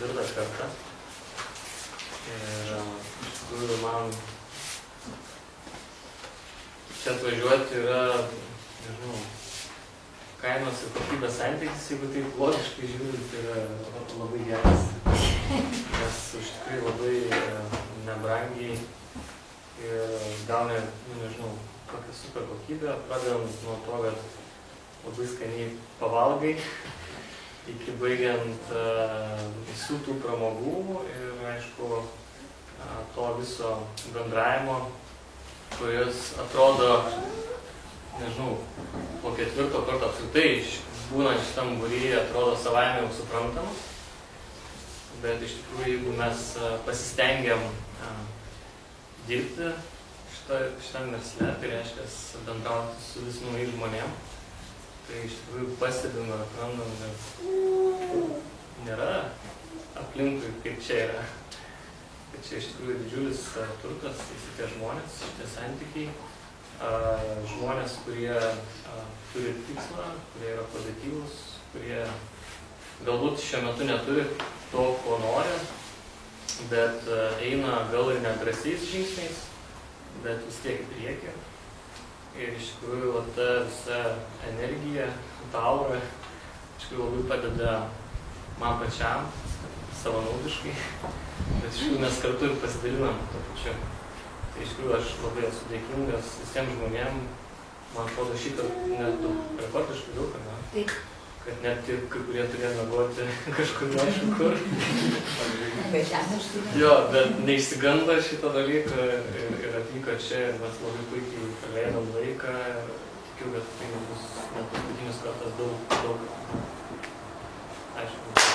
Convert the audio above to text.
4 kartą. Ir iš tikrųjų man čia atvažiuoti yra, nežinau, kainos ir kokybės santykis, jeigu taip logiškai žiūrint, yra labai geras. Nes iš tikrųjų labai nebrangiai ir gauni, nežinau, kokią super kokybę, pradedant nuo to, kad labai skaniai pavalgai, iki baigiant visų tų pramogų ir, aišku, to viso bendravimo, kuris atrodo, nežinau, po 4 karto apskritai būnant šitam būryje atrodo savaime jau suprantamas, bet iš tikrųjų, jeigu mes pasistengiam dirbti šitam versle, tai reiškia bendrauti su vis naujais žmonėm, tai iš tikrųjų pastebim ir atrandam, kad nėra aplinkui, kaip čia yra. Kad čia iš tikrųjų didžiulis turtas, tie žmonės, šitie santykiai, žmonės, kurie turi tikslą, kurie yra pozityvūs, kurie galbūt šiuo metu neturi to, ko nori, bet eina gal ir nedrąsiais žingsniais, bet vis tiek į priekį. Ir iš tikrųjų ta visa energija, ta aura, iš tikrųjų labai padeda man pačiam, savanaudiškai, bet iš tikrųjų mes kartu ir pasidalinam to pačiu. Tai iš tikrųjų aš labai esu dėkingas visiems žmonėm, man atrodo šitą net rekordiškai daug, ne? Taip. Kad net ir kai kurie turėjo naguoti kažkur neaišku kur. Jo, bet neišsigando šito dalyko ir atvyko čia ir mes labai puikiai praleidom laiką ir tikiu, kad tai bus net paskutinis kartas daug. Aišku.